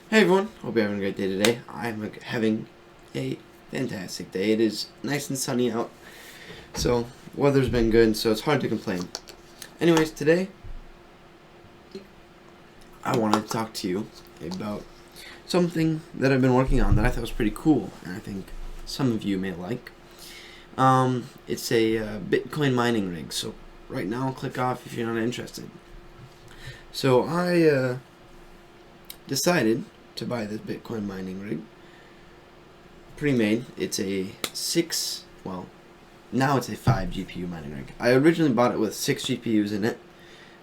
Hey everyone, hope you're having a great day today. I'm having a fantastic day. It is nice and sunny out, so weather's been good, so it's hard to complain. Anyways, today I wanted to talk to you about something that I've been working on that I thought was pretty cool, and I think some of you may like. It's a Bitcoin mining rig, so right now click off if you're not interested. So I decided to buy this Bitcoin mining rig pre-made. It's a now it's a 5 GPU mining rig. I originally bought it with 6 GPUs in it.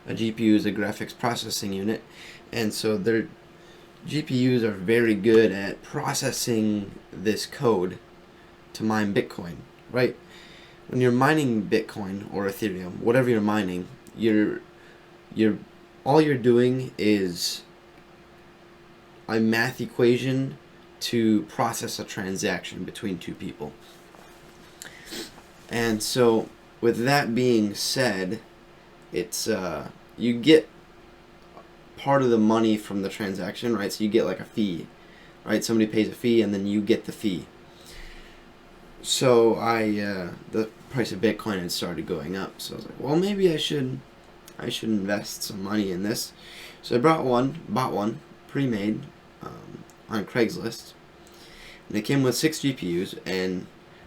A GPU is a graphics processing unit, and so their GPUs are very good at processing this code to mine Bitcoin, right? When you're mining Bitcoin or Ethereum, whatever you're mining, you're all you're doing is a math equation to process a transaction between two people. And so, with that being said, it's you get part of the money from the transaction, right? So you get like a fee, right? Somebody pays a fee, and then you get the fee. So the price of Bitcoin had started going up, so I was like, well, maybe I should invest some money in this. So I bought one pre-made on Craigslist, and it came with 6 GPUs, and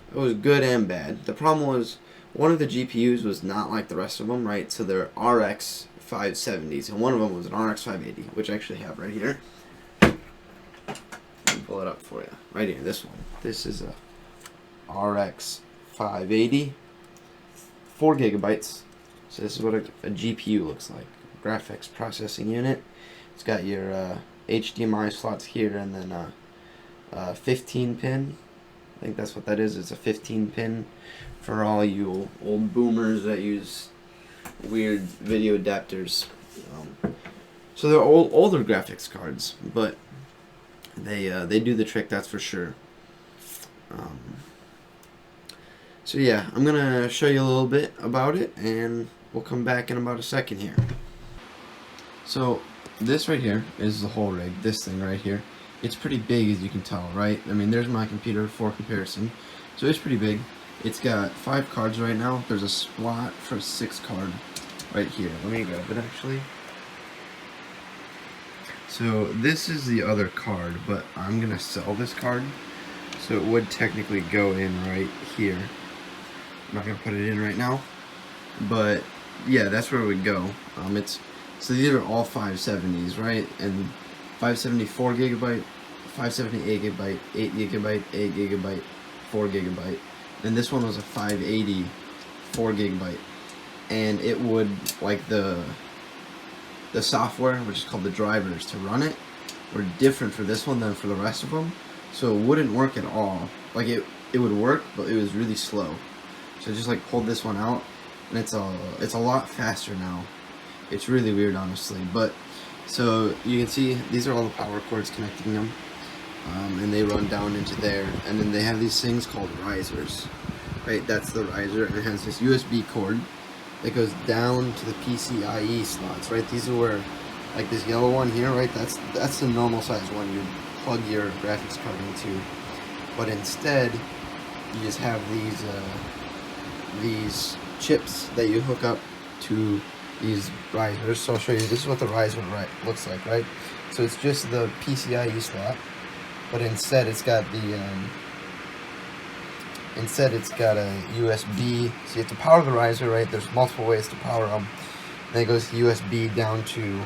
it was good and bad. The problem was one of the GPUs was not like the rest of them, right? So they're RX 570s, and one of them was an RX 580, which I actually have right here. Let me pull it up for you. Right here, this one. This is a RX 580, 4 gigabytes. So this is what a GPU looks like. Graphics processing unit. It's got your HDMI slots here, and then a 15 pin. I think that's what that is. It's a 15 pin for all you old boomers that use weird video adapters. So they're older graphics cards, but they do the trick, that's for sure. So yeah, I'm gonna show you a little bit about it, and we'll come back in about a second here. So this right here is the whole rig. This thing right here, it's pretty big, as you can tell, right? I mean, there's my computer for comparison, so it's pretty big. It's got 5 cards right now. There's a slot for a 6th card right here. Let me grab it actually. So this is the other card, but I'm gonna sell this card, so it would technically go in right here. I'm not gonna put it in right now, but yeah, that's where it would go. So these are all 570s, right? And 574 gigabyte, 578 gigabyte, 8 gigabyte, 8 gigabyte, 4 gigabyte. And this one was a 580, 4 gigabyte. And it would, like the software, which is called the drivers to run it, were different for this one than for the rest of them. So it wouldn't work at all. Like it would work, but it was really slow. So I just like pulled this one out, and it's a lot faster now. It's really weird, honestly. But so you can see these are all the power cords connecting them, and they run down into there. And then they have these things called risers, right? That's the riser, and it has this USB cord that goes down to the PCIe slots, right? These are where, like this yellow one here, right? That's the normal size one you plug your graphics card into. But instead, you just have these chips that you hook up to these risers. So I'll show you. This is what the riser looks like, right? So it's just the PCIe slot, but instead it's got a USB. So you have to power the riser, right? There's multiple ways to power them. Then it goes USB down to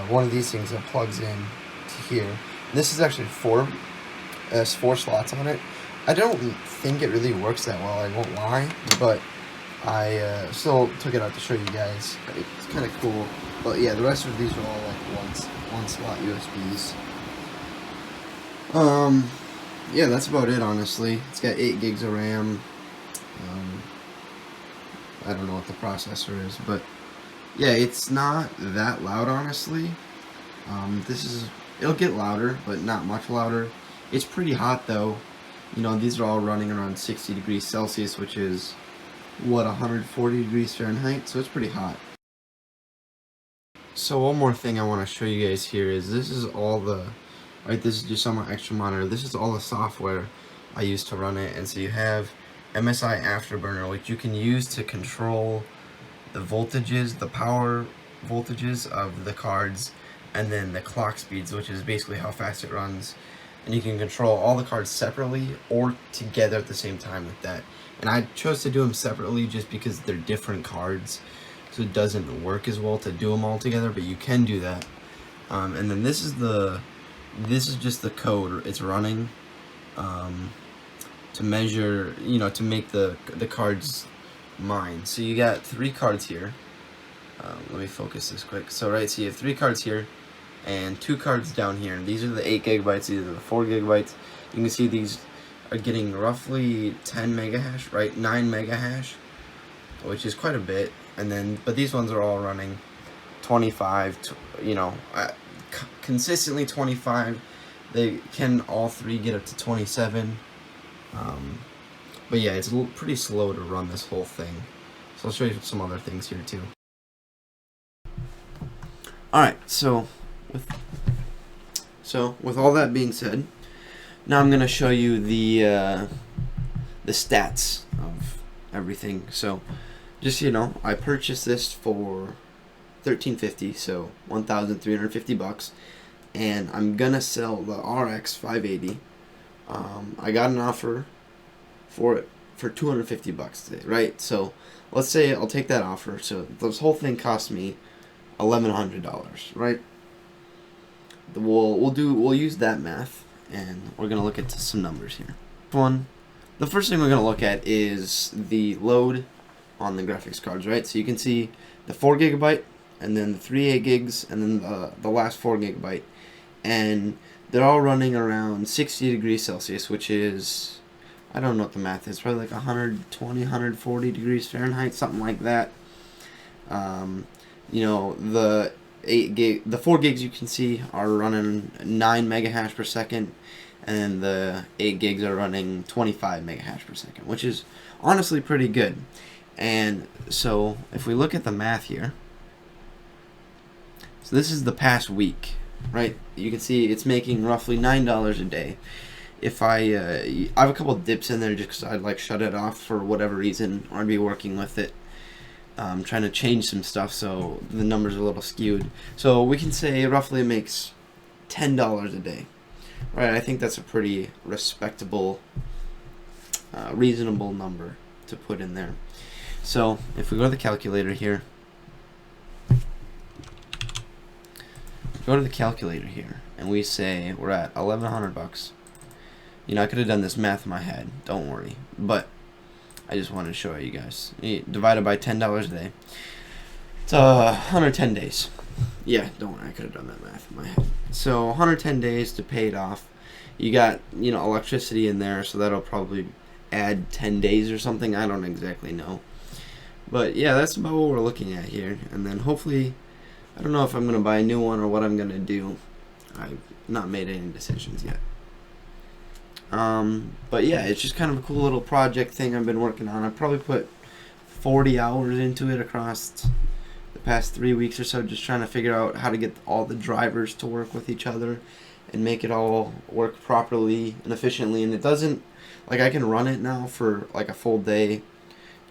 one of these things that plugs in to here. And this is actually 4 slots on it. I don't think it really works that well, I won't lie, but I still took it out to show you guys. It's kind of cool. But yeah, the rest of these are all like one slot USBs. Yeah, that's about it, honestly. It's got 8 gigs of RAM. I don't know what the processor is, but yeah, it's not that loud, honestly. It'll get louder, but not much louder. It's pretty hot though. You know, these are all running around 60 degrees Celsius, which is, what, 140 degrees Fahrenheit? So it's pretty hot. So one more thing I want to show you guys here is this is all the right? This is just on my extra monitor. This is all the software I use to run it. And so you have MSI Afterburner, which you can use to control the voltages, the power voltages of the cards, and then the clock speeds, which is basically how fast it runs. And you can control all the cards separately or together at the same time with that. And I chose to do them separately just because they're different cards, so it doesn't work as well to do them all together, but you can do that. And then this is just the code it's running to measure, to make the cards mine. So you got 3 cards here. Let me focus this quick. So so you have 3 cards here and 2 cards down here. These are the 8 gigabytes, these are the 4 gigabytes. You can see these are getting roughly 10 mega hash, right? 9 mega hash, which is quite a bit. And then, but these ones are all running 25, consistently 25. They can all 3 get up to 27. But yeah, it's pretty slow to run this whole thing. So I'll show you some other things here too. Alright, so with all that being said, now I'm gonna show you the stats of everything. So just so you know, I purchased this for $13.50, so $1,350, and I'm gonna sell the RX 580. I got an offer for it for $250 today, right? So let's say I'll take that offer. So this whole thing cost me $1,100, right? We'll use that math, and we're gonna look at some numbers here. The first thing we're gonna look at is the load on the graphics cards, right? So you can see the 4 gigabyte, and then the 3 8 gigs, and then the last 4 gigabyte, and they're all running around 60 degrees Celsius, which is, I don't know what the math is, probably like 120, 140 degrees Fahrenheit, something like that. The 4 gigs you can see are running 9 mega hash per second, and the 8 gigs are running 25 mega hash per second, which is honestly pretty good. And so if we look at the math here, so this is the past week, right? You can see it's making roughly $9 a day. If I have a couple dips in there just because I'd like shut it off for whatever reason, or I'd be working with it, trying to change some stuff, so the numbers are a little skewed. So we can say roughly it makes $10 a day, right? I think that's a pretty respectable, reasonable number to put in there. So if we go to the calculator here, and we say we're at $1,100. I could have done this math in my head, don't worry, but I just wanted to show you guys. Divided by $10 a day, it's 110 days. Yeah, don't worry, I could have done that math in my head. So 110 days to pay it off. You got, electricity in there, so that'll probably add 10 days or something. I don't exactly know. But yeah, that's about what we're looking at here. And then hopefully, I don't know if I'm going to buy a new one or what I'm going to do. I've not made any decisions yet. But yeah, it's just kind of a cool little project thing I've been working on. I've probably put 40 hours into it across the past 3 weeks or so, just trying to figure out how to get all the drivers to work with each other and make it all work properly and efficiently. And it doesn't, like, I can run it now for like a full day,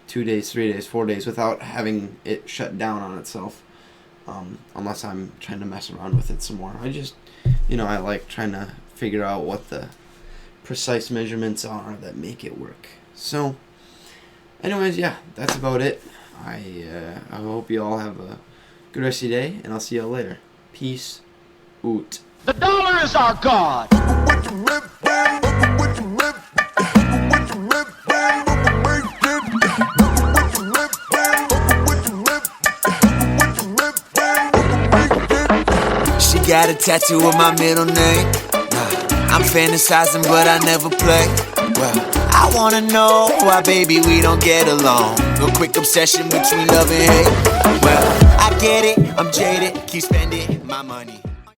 2 days, 3 days, 4 days without having it shut down on itself, unless I'm trying to mess around with it some more. I just, I like trying to figure out what the precise measurements are that make it work. So anyways, yeah, that's about it. I hope you all have a good rest of your day, and I'll see you all later. Peace out. The dollar is our god. She got a tattoo of my middle name. I'm fantasizing, but I never play. Well, I wanna know why, baby, we don't get along. No quick obsession between love and hate. Well, I get it, I'm jaded, keep spending my money.